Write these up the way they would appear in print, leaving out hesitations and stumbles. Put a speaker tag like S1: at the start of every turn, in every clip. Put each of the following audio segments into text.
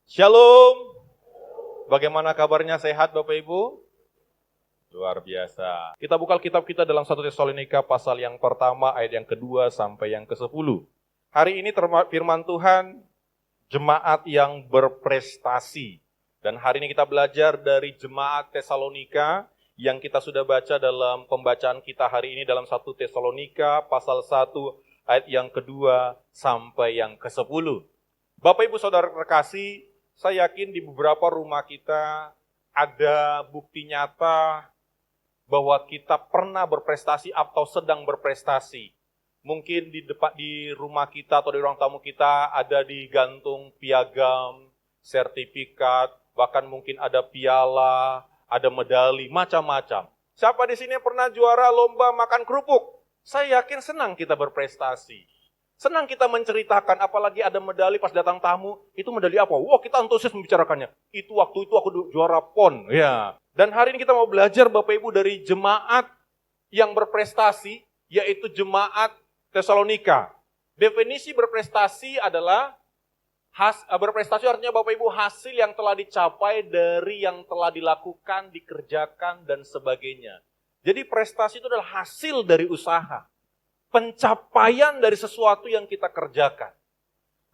S1: Shalom. Bagaimana kabarnya, sehat Bapak Ibu? Luar biasa. Kita buka kitab kita dalam 1 Tesalonika pasal yang pertama, ayat yang kedua sampai yang ke-10. Hari ini firman Tuhan, jemaat yang berprestasi. Dan hari ini kita belajar dari jemaat Tesalonika yang kita sudah baca dalam pembacaan kita hari ini dalam 1 Tesalonika pasal 1, ayat yang kedua sampai yang ke-10. Bapak Ibu Saudara terkasih, saya yakin di beberapa rumah kita ada bukti nyata bahwa kita pernah berprestasi atau sedang berprestasi. Mungkin di rumah kita atau di ruang tamu kita ada digantung piagam, sertifikat, bahkan mungkin ada piala, ada medali, macam-macam. Siapa di sini pernah juara lomba makan kerupuk? Saya yakin senang kita berprestasi. Senang kita menceritakan, apalagi ada medali pas datang tamu, itu medali apa? Wah, kita antusias membicarakannya. Waktu itu aku juara PON. Ya. Dan hari ini kita mau belajar Bapak Ibu dari jemaat yang berprestasi, yaitu jemaat Tesalonika. Definisi berprestasi adalah, berprestasi artinya Bapak Ibu hasil yang telah dicapai dari yang telah dilakukan, dikerjakan, dan sebagainya. Jadi prestasi itu adalah hasil dari usaha. Pencapaian dari sesuatu yang kita kerjakan.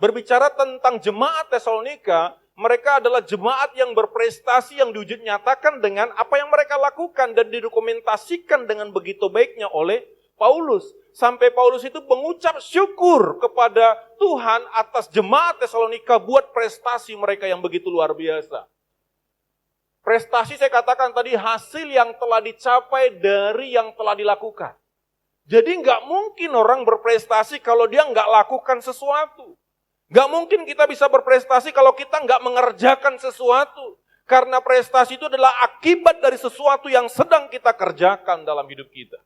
S1: Berbicara tentang jemaat Tesalonika, mereka adalah jemaat yang berprestasi yang diwujud nyatakan dengan apa yang mereka lakukan dan didokumentasikan dengan begitu baiknya oleh Paulus. Sampai Paulus itu mengucap syukur kepada Tuhan atas jemaat Tesalonika buat prestasi mereka yang begitu luar biasa. Prestasi saya katakan tadi hasil yang telah dicapai dari yang telah dilakukan. Jadi nggak mungkin orang berprestasi kalau dia nggak lakukan sesuatu. Nggak mungkin kita bisa berprestasi kalau kita nggak mengerjakan sesuatu. Karena prestasi itu adalah akibat dari sesuatu yang sedang kita kerjakan dalam hidup kita.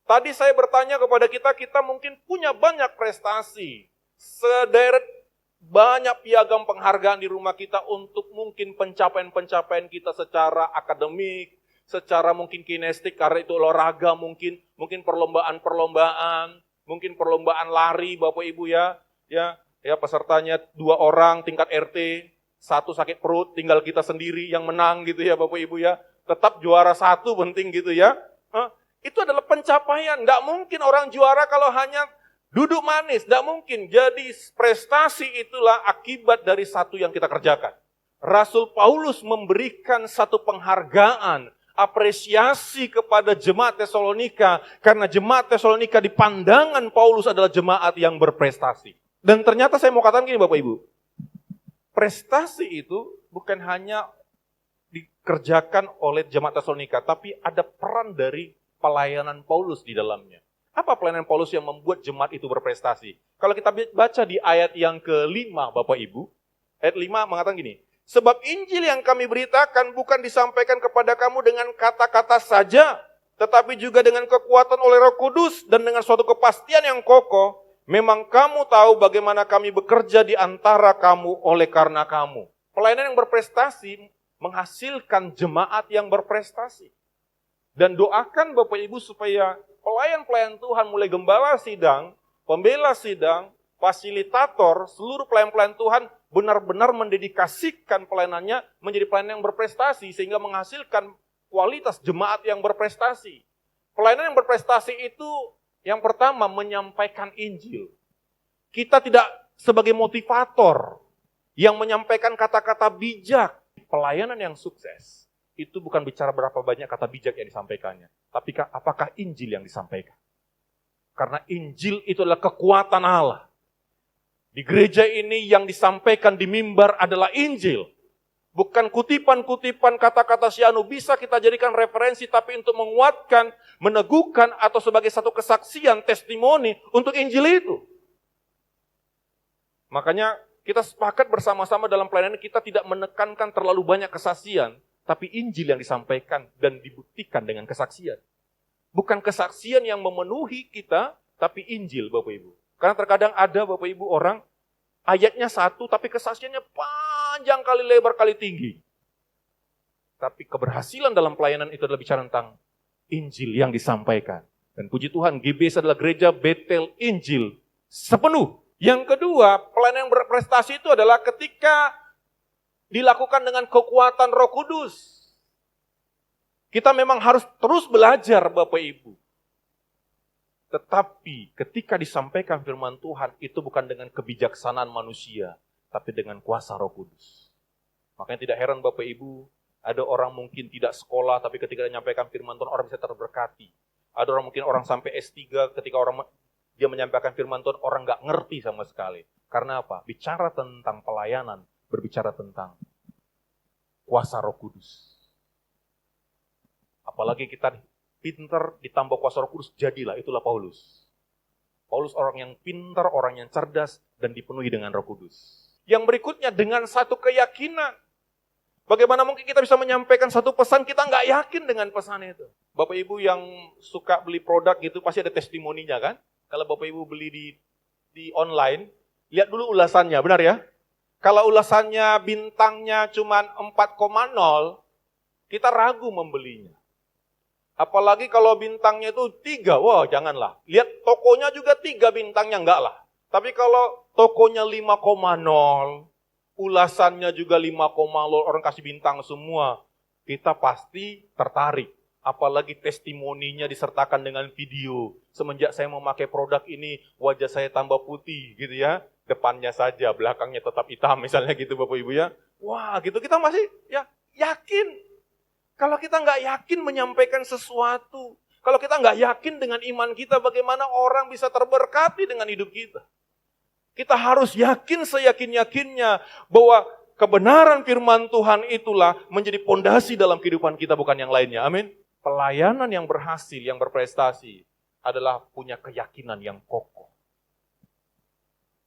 S1: Tadi saya bertanya kepada kita mungkin punya banyak prestasi. Sederet banyak piagam penghargaan di rumah kita untuk mungkin pencapaian-pencapaian kita secara akademik, secara mungkin kinestik karena itu olahraga, mungkin perlombaan-perlombaan, mungkin perlombaan lari Bapak Ibu ya pesertanya 2 orang tingkat RT, 1 sakit perut, tinggal kita sendiri yang menang gitu ya Bapak Ibu ya, tetap juara 1 penting gitu ya. Itu adalah pencapaian, enggak mungkin orang juara kalau hanya duduk manis, enggak mungkin. Jadi prestasi itulah akibat dari satu yang kita kerjakan. Rasul Paulus memberikan satu penghargaan, apresiasi kepada jemaat Tesalonika karena jemaat Tesalonika di pandangan Paulus adalah jemaat yang berprestasi. Dan ternyata saya mau katakan gini Bapak Ibu, prestasi itu bukan hanya dikerjakan oleh jemaat Tesalonika, tapi ada peran dari pelayanan Paulus di dalamnya. Apa pelayanan Paulus yang membuat jemaat itu berprestasi? Kalau kita baca di ayat yang ke-5 Bapak Ibu, ayat 5 mengatakan gini, sebab Injil yang kami beritakan bukan disampaikan kepada kamu dengan kata-kata saja, tetapi juga dengan kekuatan oleh Roh Kudus dan dengan suatu kepastian yang kokoh. Memang kamu tahu bagaimana kami bekerja di antara kamu oleh karena kamu. Pelayanan yang berprestasi menghasilkan jemaat yang berprestasi. Dan doakan Bapak Ibu supaya pelayan-pelayan Tuhan mulai gembala sidang, pembela sidang, fasilitator, seluruh pelayan-pelayan Tuhan benar-benar mendedikasikan pelayanannya menjadi pelayanan yang berprestasi sehingga menghasilkan kualitas jemaat yang berprestasi. Pelayanan yang berprestasi itu yang pertama menyampaikan Injil. Kita tidak sebagai motivator yang menyampaikan kata-kata bijak. Pelayanan yang sukses itu bukan bicara berapa banyak kata bijak yang disampaikannya, tapi apakah Injil yang disampaikan. Karena Injil itu adalah kekuatan Allah. Di gereja ini yang disampaikan di mimbar adalah Injil. Bukan kutipan-kutipan kata-kata si anu bisa kita jadikan referensi, tapi untuk menguatkan, meneguhkan, atau sebagai satu kesaksian, testimoni untuk Injil itu. Makanya kita sepakat bersama-sama dalam pelayanan kita tidak menekankan terlalu banyak kesaksian, tapi Injil yang disampaikan dan dibuktikan dengan kesaksian. Bukan kesaksian yang memenuhi kita, tapi Injil Bapak Ibu. Karena terkadang ada Bapak Ibu orang, ayatnya satu tapi kesaksiannya panjang kali lebar kali tinggi. Tapi keberhasilan dalam pelayanan itu adalah bicara tentang Injil yang disampaikan. Dan puji Tuhan, GBS adalah gereja Betel Injil sepenuh. Yang kedua, pelayanan yang berprestasi itu adalah ketika dilakukan dengan kekuatan Roh Kudus. Kita memang harus terus belajar Bapak Ibu. Tetapi ketika disampaikan firman Tuhan, itu bukan dengan kebijaksanaan manusia, tapi dengan kuasa Roh Kudus. Makanya tidak heran Bapak Ibu, ada orang mungkin tidak sekolah, tapi ketika menyampaikan firman Tuhan, orang bisa terberkati. Ada orang mungkin orang sampai S3, ketika dia menyampaikan firman Tuhan, orang nggak ngerti sama sekali. Karena apa? Bicara tentang pelayanan, berbicara tentang kuasa Roh Kudus. Apalagi kita pintar ditambah kuasa Roh Kudus, jadilah, itulah Paulus. Paulus orang yang pintar, orang yang cerdas, dan dipenuhi dengan Roh Kudus. Yang berikutnya dengan satu keyakinan. Bagaimana mungkin kita bisa menyampaikan satu pesan, kita nggak yakin dengan pesan itu. Bapak Ibu yang suka beli produk gitu, pasti ada testimoninya kan? Kalau Bapak Ibu beli di online, lihat dulu ulasannya, benar ya? Kalau ulasannya bintangnya cuma 4,0, kita ragu membelinya. Apalagi kalau bintangnya itu 3, wah janganlah. Lihat tokonya juga 3 bintangnya, enggak lah. Tapi kalau tokonya 5,0, ulasannya juga 5,0, orang kasih bintang semua, kita pasti tertarik. Apalagi testimoninya disertakan dengan video. Semenjak saya memakai produk ini, wajah saya tambah putih gitu ya. Depannya saja, belakangnya tetap hitam misalnya gitu Bapak Ibu ya. Wah gitu, kita masih ya yakin. Kalau kita nggak yakin menyampaikan sesuatu, kalau kita nggak yakin dengan iman kita, bagaimana orang bisa terberkati dengan hidup kita? Kita harus yakin seyakin-yakinnya bahwa kebenaran firman Tuhan itulah menjadi pondasi dalam kehidupan kita, bukan yang lainnya. Amin. Pelayanan yang berhasil, yang berprestasi adalah punya keyakinan yang kokoh.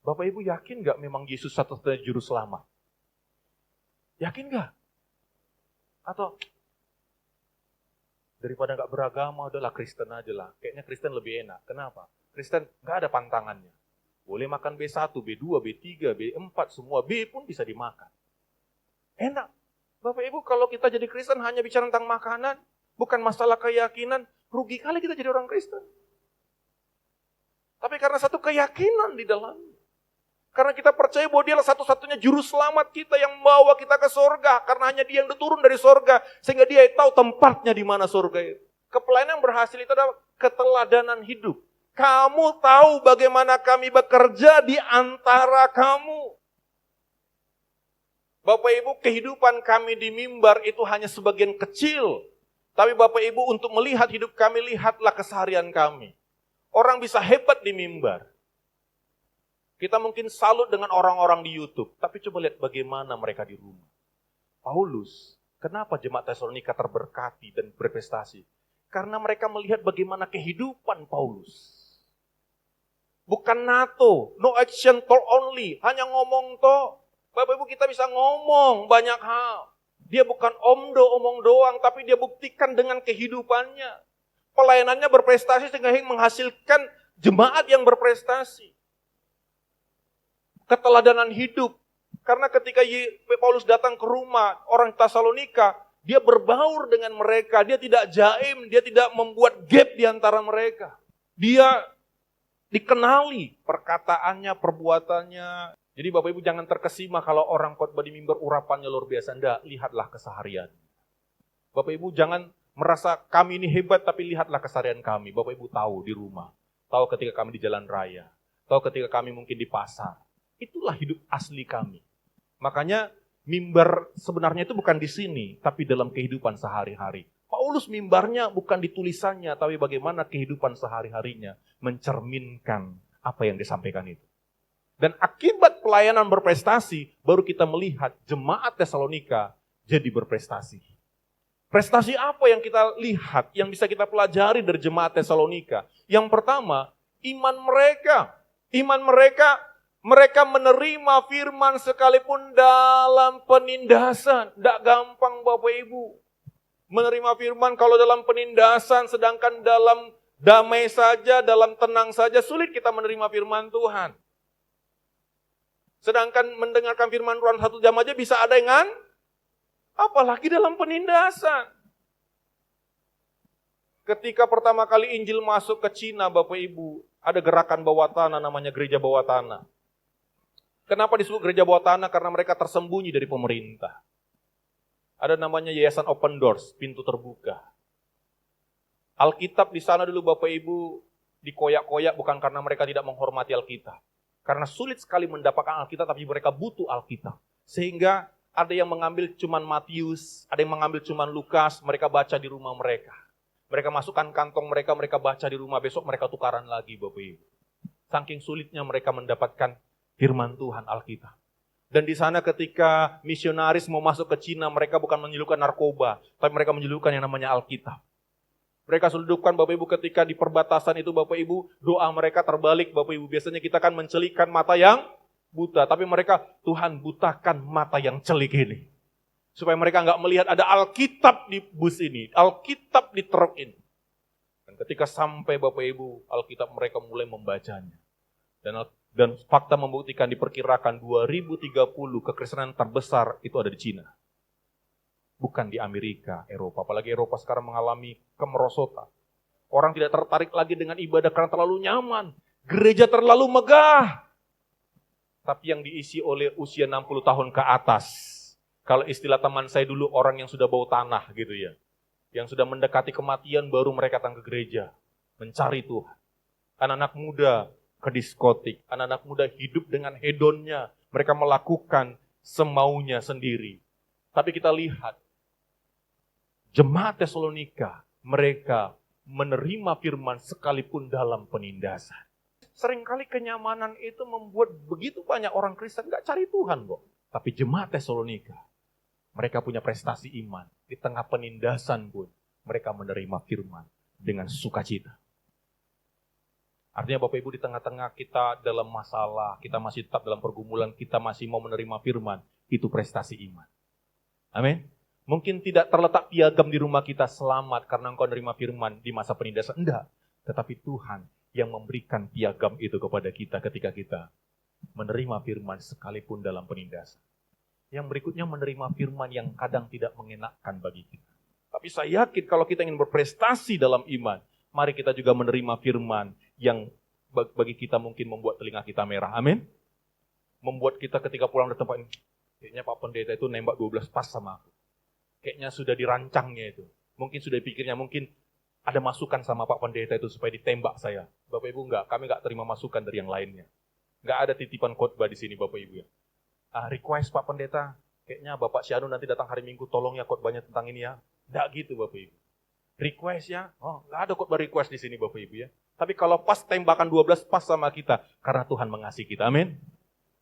S1: Bapak Ibu yakin nggak memang Yesus satu-satunya juru selamat? Yakin nggak? Atau daripada nggak beragama, udahlah Kristen aja lah. Kayaknya Kristen lebih enak. Kenapa? Kristen nggak ada pantangannya. Boleh makan B1, B2, B3, B4, semua B pun bisa dimakan. Enak. Bapak Ibu, kalau kita jadi Kristen hanya bicara tentang makanan, bukan masalah keyakinan, rugi kali kita jadi orang Kristen. Tapi karena satu keyakinan di dalamnya. Karena kita percaya bahwa dialah satu-satunya juru selamat kita yang membawa kita ke sorga. Karena hanya dia yang turun dari sorga. Sehingga dia tahu tempatnya di mana sorga itu. Kepelayanan yang berhasil itu adalah keteladanan hidup. Kamu tahu bagaimana kami bekerja di antara kamu. Bapak Ibu, kehidupan kami di mimbar itu hanya sebagian kecil. Tapi Bapak Ibu, untuk melihat hidup kami, lihatlah keseharian kami. Orang bisa hebat di mimbar. Kita mungkin salut dengan orang-orang di YouTube, tapi coba lihat bagaimana mereka di rumah. Paulus, kenapa jemaat Tesalonika terberkati dan berprestasi? Karena mereka melihat bagaimana kehidupan Paulus. Bukan NATO, no action talk only, hanya ngomong toh. Bapak Ibu, kita bisa ngomong banyak hal. Dia bukan omong doang, tapi dia buktikan dengan kehidupannya. Pelayanannya berprestasi sehingga menghasilkan jemaat yang berprestasi. Keteladanan hidup. Karena ketika Paulus datang ke rumah orang Tesalonika, dia berbaur dengan mereka, dia tidak jaim, dia tidak membuat gap di antara mereka. Dia dikenali perkataannya, perbuatannya. Jadi Bapak Ibu jangan terkesima kalau orang khotbah di mimbar urapannya luar biasa. Enggak, lihatlah keseharian. Bapak Ibu jangan merasa kami ini hebat, tapi lihatlah keseharian kami. Bapak Ibu tahu di rumah, tahu ketika kami di jalan raya, tahu ketika kami mungkin di pasar. Itulah hidup asli kami. Makanya mimbar sebenarnya itu bukan di sini, tapi dalam kehidupan sehari-hari. Paulus mimbarnya bukan di tulisannya, tapi bagaimana kehidupan sehari-harinya mencerminkan apa yang disampaikan itu. Dan akibat pelayanan berprestasi, baru kita melihat jemaat Tesalonika jadi berprestasi. Prestasi apa yang kita lihat, yang bisa kita pelajari dari jemaat Tesalonika? Yang pertama, iman mereka. Iman mereka menerima firman sekalipun dalam penindasan. Tidak gampang Bapak Ibu. Menerima firman kalau dalam penindasan, sedangkan dalam damai saja, dalam tenang saja, sulit kita menerima firman Tuhan. Sedangkan mendengarkan firman Tuhan 1 jam aja bisa ada dengan, apalagi dalam penindasan. Ketika pertama kali Injil masuk ke Cina, Bapak Ibu, ada gerakan bawah tanah namanya gereja bawah tanah. Kenapa disebut gereja bawah tanah? Karena mereka tersembunyi dari pemerintah. Ada namanya Yayasan Open Doors, pintu terbuka. Alkitab di sana dulu Bapak Ibu dikoyak-koyak bukan karena mereka tidak menghormati Alkitab. Karena sulit sekali mendapatkan Alkitab, tapi mereka butuh Alkitab. Sehingga ada yang mengambil cuman Matius, ada yang mengambil cuman Lukas, mereka baca di rumah mereka. Mereka masukkan kantong mereka, mereka baca di rumah, besok mereka tukaran lagi Bapak Ibu. Saking sulitnya mereka mendapatkan firman Tuhan Alkitab. Dan di sana ketika misionaris mau masuk ke Cina, mereka bukan menyelundupkan narkoba, tapi mereka menyelundupkan yang namanya Alkitab. Mereka selundupkan Bapak Ibu ketika di perbatasan itu Bapak Ibu, doa mereka terbalik Bapak Ibu. Biasanya kita kan mencelikan mata yang buta, tapi mereka, Tuhan butakan mata yang celik ini. Supaya mereka nggak melihat ada Alkitab di bus ini, Alkitab di truk ini. Dan ketika sampai Bapak Ibu, Alkitab mereka mulai membacanya. Dan fakta membuktikan diperkirakan 2030 kekristenan terbesar itu ada di Cina. Bukan di Amerika, Eropa. Apalagi Eropa sekarang mengalami kemerosotan. Orang tidak tertarik lagi dengan ibadah karena terlalu nyaman. Gereja terlalu megah. Tapi yang diisi oleh usia 60 tahun ke atas. Kalau istilah teman saya dulu, orang yang sudah bau tanah gitu ya. Yang sudah mendekati kematian baru mereka datang ke gereja. Mencari Tuhan. Anak-anak muda ke diskotik. Anak-anak muda hidup dengan hedonnya. Mereka melakukan semaunya sendiri. Tapi kita lihat. Jemaat Tesalonika, mereka menerima firman sekalipun dalam penindasan. Seringkali kenyamanan itu membuat begitu banyak orang Kristen gak cari Tuhan kok. Tapi jemaat Tesalonika, mereka punya prestasi iman. Di tengah penindasan pun, mereka menerima firman dengan sukacita. Artinya Bapak Ibu di tengah-tengah kita dalam masalah, kita masih tetap dalam pergumulan, kita masih mau menerima firman, itu prestasi iman. Amin. Mungkin tidak terletak piagam di rumah kita selamat karena engkau menerima firman di masa penindasan. Enggak. Tetapi Tuhan yang memberikan piagam itu kepada kita ketika kita menerima firman sekalipun dalam penindasan. Yang berikutnya menerima firman yang kadang tidak mengenakkan bagi kita. Tapi saya yakin kalau kita ingin berprestasi dalam iman, mari kita juga menerima firman yang bagi kita mungkin membuat telinga kita merah. Amin. Membuat kita ketika pulang dari tempat ini, kayaknya Pak Pendeta itu nembak 12 pas sama aku. Kayaknya sudah dirancangnya itu. Mungkin sudah dipikirnya, mungkin ada masukan sama Pak Pendeta itu supaya ditembak saya. Bapak Ibu enggak, kami enggak terima masukan dari yang lainnya. Enggak ada titipan khotbah di sini Bapak Ibu ya. Request Pak Pendeta, kayaknya Bapak Syanu nanti datang hari Minggu, tolong ya khotbahnya tentang ini ya. Enggak gitu Bapak Ibu. Request ya, enggak ada khotbah request di sini Bapak Ibu ya. Tapi kalau pas tembakan 12 pas sama kita, karena Tuhan mengasihi kita, amin.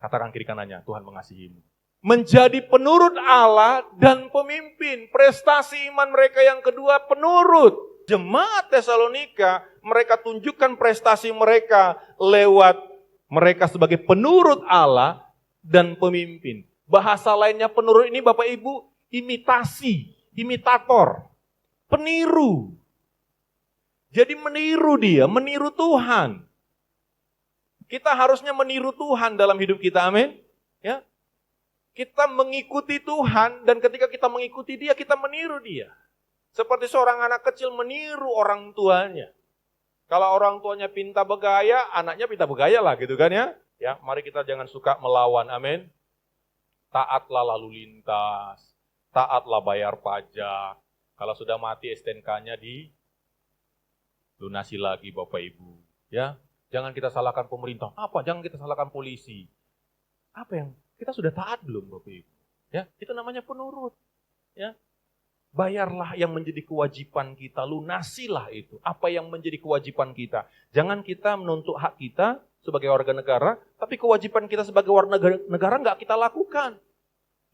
S1: Katakan kiri kanannya, Tuhan mengasihimu. Menjadi penurut Allah dan pemimpin. Prestasi iman mereka yang kedua penurut. Jemaat Tesalonika, mereka tunjukkan prestasi mereka lewat mereka sebagai penurut Allah dan pemimpin. Bahasa lainnya penurut ini Bapak Ibu, imitasi, imitator, peniru. Jadi meniru dia, meniru Tuhan. Kita harusnya meniru Tuhan dalam hidup kita, amin. Ya. Kita mengikuti Tuhan dan ketika kita mengikuti dia, kita meniru dia. Seperti seorang anak kecil meniru orang tuanya. Kalau orang tuanya pinta bergaya, anaknya pinta bergaya lah gitu kan ya. Ya, mari kita jangan suka melawan, amin. Taatlah lalu lintas, taatlah bayar pajak. Kalau sudah mati STNK-nya dilunasi lagi Bapak Ibu. Ya, jangan kita salahkan pemerintah. Apa? Jangan kita salahkan polisi. Apa yang kita sudah taat belum Bapak Ibu? Ya, itu namanya penurut. Ya. Bayarlah yang menjadi kewajiban kita, lunasilah itu. Apa yang menjadi kewajiban kita. Jangan kita menuntut hak kita sebagai warga negara, tapi kewajiban kita sebagai warga negara enggak kita lakukan.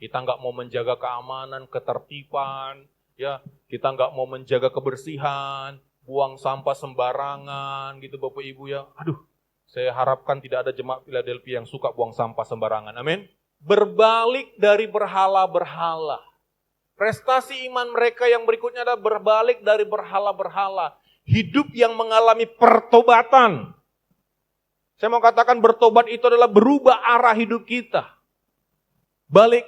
S1: Kita enggak mau menjaga keamanan, ketertiban, ya. Kita enggak mau menjaga kebersihan, buang sampah sembarangan gitu Bapak Ibu ya. Aduh. Saya harapkan tidak ada jemaat Philadelphia yang suka buang sampah sembarangan. Amin. Berbalik dari berhala-berhala. Prestasi iman mereka yang berikutnya adalah berbalik dari berhala-berhala. Hidup yang mengalami pertobatan. Saya mau katakan bertobat itu adalah berubah arah hidup kita. Balik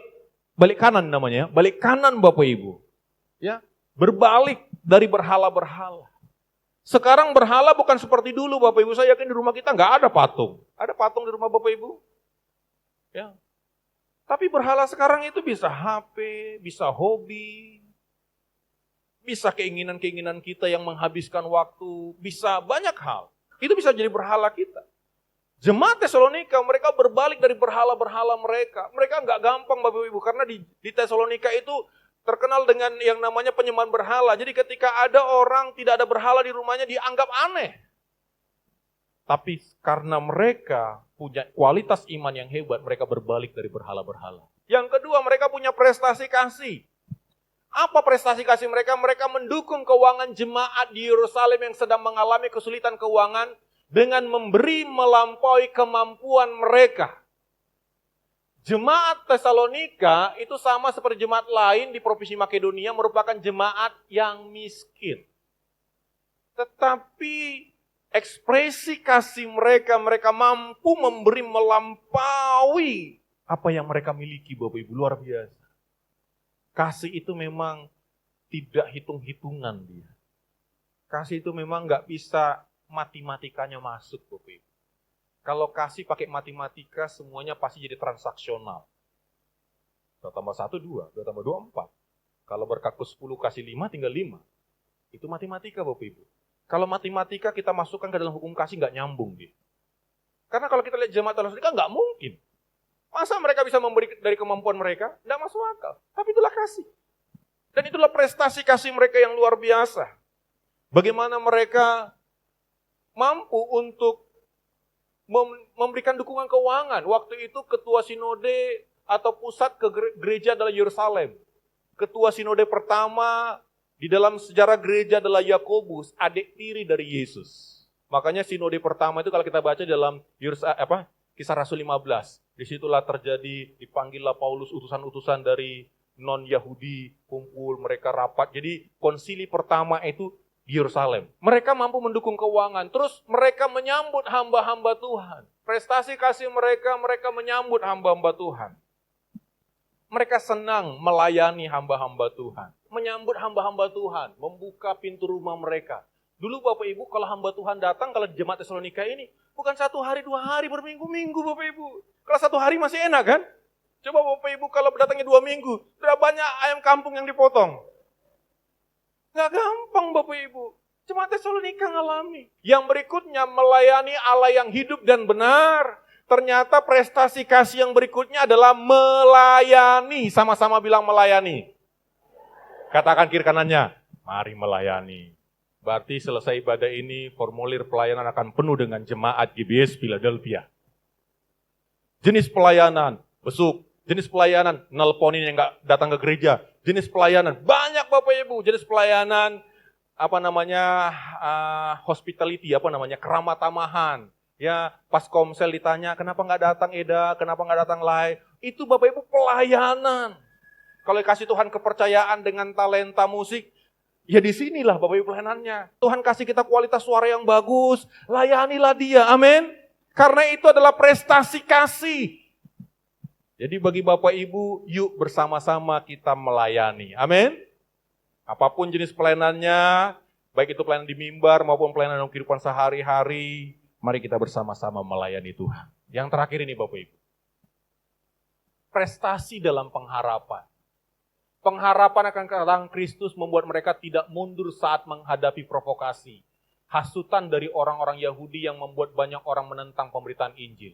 S1: kanan namanya, balik kanan Bapak Ibu. Ya, berbalik dari berhala-berhala. Sekarang berhala bukan seperti dulu Bapak Ibu. Saya yakin di rumah kita nggak ada patung. Ada patung di rumah Bapak Ibu? Ya. Tapi berhala sekarang itu bisa HP, bisa hobi, bisa keinginan-keinginan kita yang menghabiskan waktu, bisa banyak hal. Itu bisa jadi berhala kita. Jemaat Tesalonika, mereka berbalik dari berhala-berhala mereka. Mereka nggak gampang Bapak Ibu, karena di Tesalonika itu terkenal dengan yang namanya penyembahan berhala. Jadi ketika ada orang tidak ada berhala di rumahnya, dianggap aneh. Tapi karena mereka punya kualitas iman yang hebat, mereka berbalik dari berhala-berhala. Yang kedua, mereka punya prestasi kasih. Apa prestasi kasih mereka? Mereka mendukung keuangan jemaat di Yerusalem yang sedang mengalami kesulitan keuangan dengan memberi melampaui kemampuan mereka. Jemaat Tesalonika itu sama seperti jemaat lain di provinsi Makedonia, merupakan jemaat yang miskin. Tetapi ekspresi kasih mereka, mereka mampu memberi melampaui apa yang mereka miliki, Bapak Ibu, luar biasa. Kasih itu memang tidak hitung-hitungan dia. Kasih itu memang nggak bisa matematikanya masuk, Bapak Ibu. Kalau kasih pakai matematika, semuanya pasti jadi transaksional. 2 tambah 1, 2. 2 tambah 2, 4. Kalau berkaku 10 kasih 5, tinggal 5. Itu matematika, Bapak Ibu. Kalau matematika kita masukkan ke dalam hukum kasih, nggak nyambung dia. Karena kalau kita lihat jemaat Tesalonika, nggak mungkin. Masa mereka bisa memberi dari kemampuan mereka? Nggak masuk akal. Tapi itulah kasih. Dan itulah prestasi kasih mereka yang luar biasa. Bagaimana mereka mampu untuk memberikan dukungan keuangan. Waktu itu ketua sinode atau pusat ke gereja adalah Yerusalem. Ketua sinode pertama di dalam sejarah gereja adalah Yakobus, adik tiri dari Yesus. Makanya sinode pertama itu kalau kita baca dalam Kisah Rasul 15. Disitulah terjadi, dipanggillah Paulus utusan-utusan dari non-Yahudi, kumpul, mereka rapat. Jadi konsili pertama itu di Yerusalem. Mereka mampu mendukung keuangan. Terus mereka menyambut hamba-hamba Tuhan. Prestasi kasih mereka, mereka menyambut hamba-hamba Tuhan. Mereka senang melayani hamba-hamba Tuhan. Menyambut hamba-hamba Tuhan. Membuka pintu rumah mereka. Dulu Bapak Ibu, kalau hamba Tuhan datang, kalau di jemaat Tesalonika ini, bukan 1 hari, 2 hari, berminggu-minggu Bapak Ibu. Kalau 1 hari masih enak kan? Coba Bapak Ibu kalau datangnya 2 minggu, sudah banyak ayam kampung yang dipotong. Gak gampang Bapak Ibu. Jemaat Tesalonika ngalami. Yang berikutnya melayani Allah yang hidup dan benar. Ternyata prestasi kasih yang berikutnya adalah melayani. Sama-sama bilang melayani. Katakan kiri kanannya, mari melayani. Berarti selesai ibadah ini, formulir pelayanan akan penuh dengan jemaat GBS Philadelphia. Jenis pelayanan, besuk. Jenis pelayanan, nelponin yang gak datang ke gereja. Jenis pelayanan, banyak Bapak Ibu. Jenis pelayanan, hospitality, keramat tamahan. Ya, pas komsel ditanya, kenapa gak datang Eda, kenapa gak datang Lai. Itu Bapak Ibu pelayanan. Kalau kasih Tuhan kepercayaan dengan talenta musik, ya di sinilah Bapak Ibu pelayanannya. Tuhan kasih kita kualitas suara yang bagus, layanilah dia, amin. Karena itu adalah prestasi kasih. Jadi bagi Bapak Ibu, yuk bersama-sama kita melayani. Amin. Apapun jenis pelayanannya, baik itu pelayanan di mimbar maupun pelayanan dalam kehidupan sehari-hari, mari kita bersama-sama melayani Tuhan. Yang terakhir ini Bapak Ibu. Prestasi dalam pengharapan. Pengharapan akan kedatangan Kristus membuat mereka tidak mundur saat menghadapi provokasi. Hasutan dari orang-orang Yahudi yang membuat banyak orang menentang pemberitaan Injil.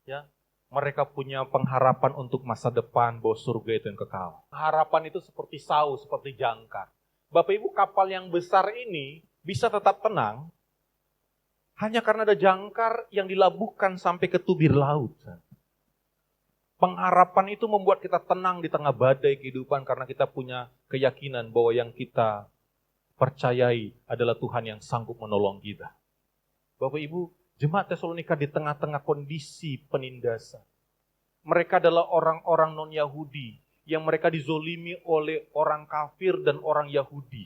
S1: Ya. Mereka punya pengharapan untuk masa depan bahwa surga itu yang kekal. Harapan itu seperti sau, seperti jangkar. Bapak Ibu, kapal yang besar ini bisa tetap tenang hanya karena ada jangkar yang dilabuhkan sampai ke tubir laut. Pengharapan itu membuat kita tenang di tengah badai kehidupan karena kita punya keyakinan bahwa yang kita percayai adalah Tuhan yang sanggup menolong kita. Bapak Ibu, jemaat Tesalonika di tengah-tengah kondisi penindasan. Mereka adalah orang-orang non-Yahudi yang mereka dizolimi oleh orang kafir dan orang Yahudi.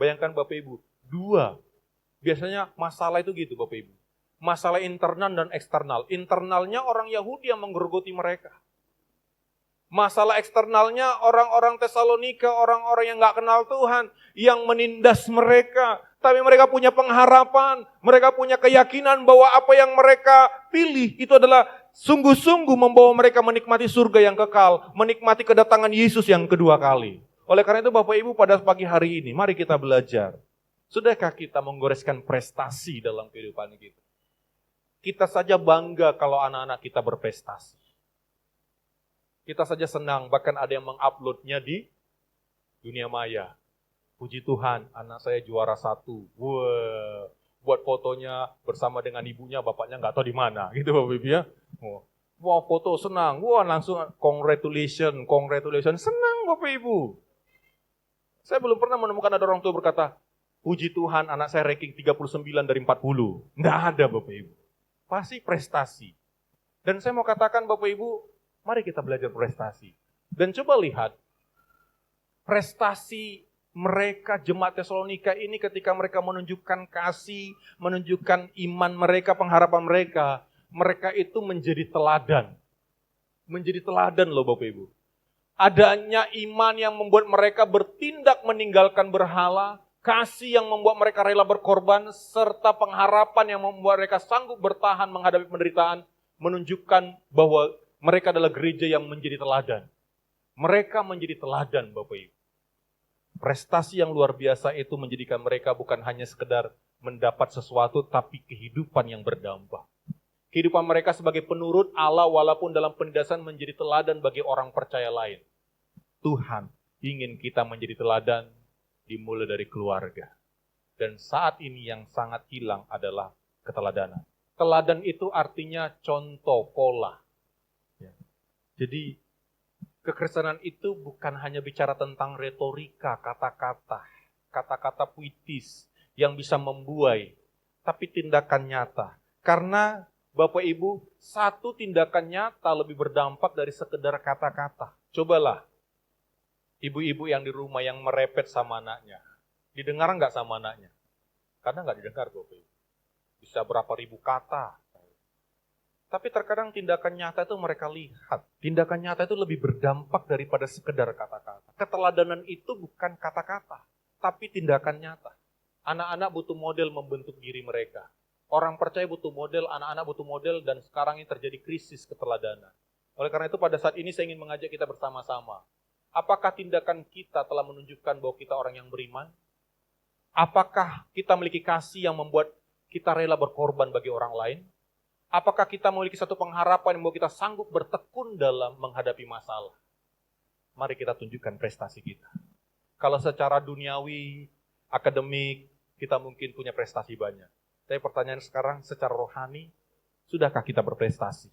S1: Bayangkan Bapak Ibu, 2. Biasanya masalah itu gitu Bapak Ibu. Masalah internal dan eksternal. Internalnya orang Yahudi yang menggerogoti mereka. Masalah eksternalnya orang-orang Tesalonika, orang-orang yang gak kenal Tuhan, yang menindas mereka. Tapi mereka punya pengharapan, mereka punya keyakinan bahwa apa yang mereka pilih itu adalah sungguh-sungguh membawa mereka menikmati surga yang kekal, menikmati kedatangan Yesus yang kedua kali. Oleh karena itu Bapak Ibu, pada pagi hari ini mari kita belajar. Sudahkah kita menggoreskan prestasi dalam kehidupan kita? Kita saja bangga kalau anak-anak kita berprestasi. Kita saja senang, bahkan ada yang menguploadnya di dunia maya. Puji Tuhan, anak saya juara 1. Wah, buat fotonya bersama dengan ibunya, bapaknya nggak tahu di mana, gitu Bapak Ibu ya. Wah, foto senang, wah langsung congratulations, senang Bapak Ibu. Saya belum pernah menemukan ada orang tua berkata, puji Tuhan anak saya ranking 39 dari 40. Nggak ada Bapak Ibu. Pasti prestasi. Dan saya mau katakan Bapak Ibu, mari kita belajar prestasi. Dan coba lihat, prestasi mereka jemaat Tesalonika ini ketika mereka menunjukkan kasih, menunjukkan iman mereka, pengharapan mereka, mereka itu menjadi teladan. Menjadi teladan loh Bapak Ibu. Adanya iman yang membuat mereka bertindak meninggalkan berhala, kasih yang membuat mereka rela berkorban, serta pengharapan yang membuat mereka sanggup bertahan menghadapi penderitaan, menunjukkan bahwa mereka adalah gereja yang menjadi teladan. Mereka menjadi teladan Bapak Ibu. Prestasi yang luar biasa itu menjadikan mereka bukan hanya sekedar mendapat sesuatu, tapi kehidupan yang berdampak. Kehidupan mereka sebagai penurut Allah walaupun dalam penindasan menjadi teladan bagi orang percaya lain. Tuhan ingin kita menjadi teladan dimulai dari keluarga. Dan saat ini yang sangat hilang adalah keteladanan. Teladan itu artinya contoh, pola. Jadi kekristenan itu bukan hanya bicara tentang retorika, kata-kata puitis yang bisa membuai, tapi tindakan nyata. Karena Bapak Ibu, satu tindakan nyata lebih berdampak dari sekedar kata-kata. Cobalah, ibu-ibu yang di rumah yang merepet sama anaknya, didengar nggak sama anaknya? Karena nggak didengar Bapak Ibu. Bisa berapa ribu kata. Tapi terkadang tindakan nyata itu mereka lihat. Tindakan nyata itu lebih berdampak daripada sekedar kata-kata. Keteladanan itu bukan kata-kata, tapi tindakan nyata. Anak-anak butuh model membentuk diri mereka. Orang percaya butuh model, anak-anak butuh model, dan sekarang ini terjadi krisis keteladanan. Oleh karena itu pada saat ini saya ingin mengajak kita bersama-sama. Apakah tindakan kita telah menunjukkan bahwa kita orang yang beriman? Apakah kita memiliki kasih yang membuat kita rela berkorban bagi orang lain? Apakah kita memiliki satu pengharapan yang membuat kita sanggup bertekun dalam menghadapi masalah? Mari kita tunjukkan prestasi kita. Kalau secara duniawi, akademik, kita mungkin punya prestasi banyak. Tapi pertanyaan sekarang, secara rohani, sudahkah kita berprestasi?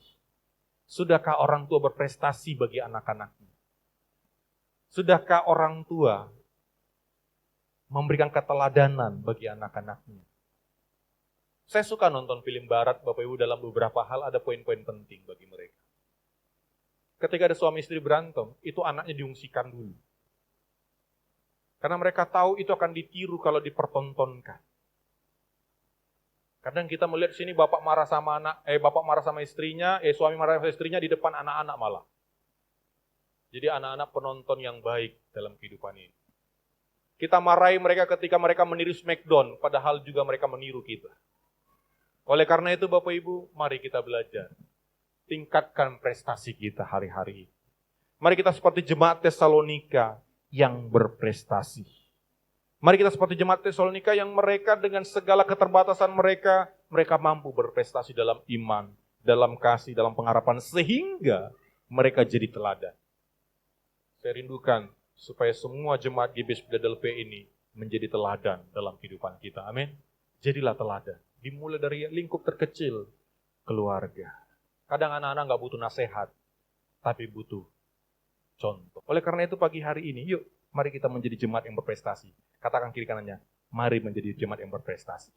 S1: Sudahkah orang tua berprestasi bagi anak-anaknya? Sudahkah orang tua memberikan keteladanan bagi anak-anaknya? Saya suka nonton film barat, Bapak Ibu, dalam beberapa hal ada poin-poin penting bagi mereka. Ketika ada suami istri berantem, itu anaknya diungsikan dulu. Karena mereka tahu itu akan ditiru kalau dipertontonkan. Kadang kita melihat sini bapak marah sama istrinya, suami marah sama istrinya di depan anak-anak malah. Jadi anak-anak penonton yang baik dalam kehidupan ini. Kita marahi mereka ketika mereka meniru Smackdown, padahal juga mereka meniru kita. Oleh karena itu Bapak Ibu, mari kita belajar. Tingkatkan prestasi kita hari-hari. Mari kita seperti jemaat Tesalonika yang berprestasi. Mari kita seperti jemaat Tesalonika yang mereka dengan segala keterbatasan mereka, mereka mampu berprestasi dalam iman, dalam kasih, dalam pengharapan, sehingga mereka jadi teladan. Saya rindukan supaya semua jemaat GBS Philadelphia ini menjadi teladan dalam kehidupan kita. Amin. Jadilah teladan. Dimulai dari lingkup terkecil, keluarga. Kadang anak-anak gak butuh nasihat, tapi butuh contoh. Oleh karena itu pagi hari ini, yuk mari kita menjadi jemaat yang berprestasi. Katakan kiri kanannya, mari menjadi jemaat yang berprestasi.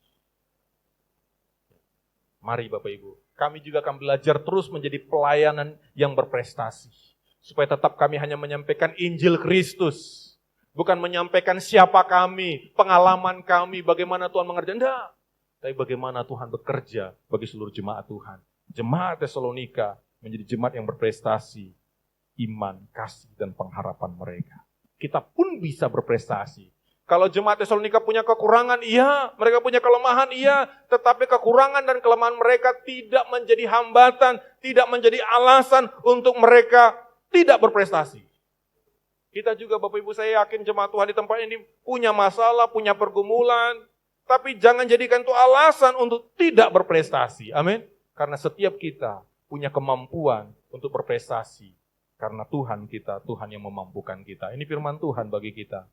S1: Mari Bapak Ibu, kami juga akan belajar terus menjadi pelayanan yang berprestasi. Supaya tetap kami hanya menyampaikan Injil Kristus. Bukan menyampaikan siapa kami, pengalaman kami, bagaimana Tuhan mengerjakan. Tidak. Tapi bagaimana Tuhan bekerja bagi seluruh jemaat Tuhan. Jemaat Tesalonika menjadi jemaat yang berprestasi. Iman, kasih, dan pengharapan mereka. Kita pun bisa berprestasi. Kalau jemaat Tesalonika punya kekurangan, iya. Mereka punya kelemahan, iya. Tetapi kekurangan dan kelemahan mereka tidak menjadi hambatan, tidak menjadi alasan untuk mereka tidak berprestasi. Kita juga Bapak Ibu, saya yakin jemaat Tuhan di tempat ini punya masalah, punya pergumulan. Tapi jangan jadikan itu alasan untuk tidak berprestasi. Amin. Karena setiap kita punya kemampuan untuk berprestasi. Karena Tuhan kita, Tuhan yang memampukan kita. Ini firman Tuhan bagi kita.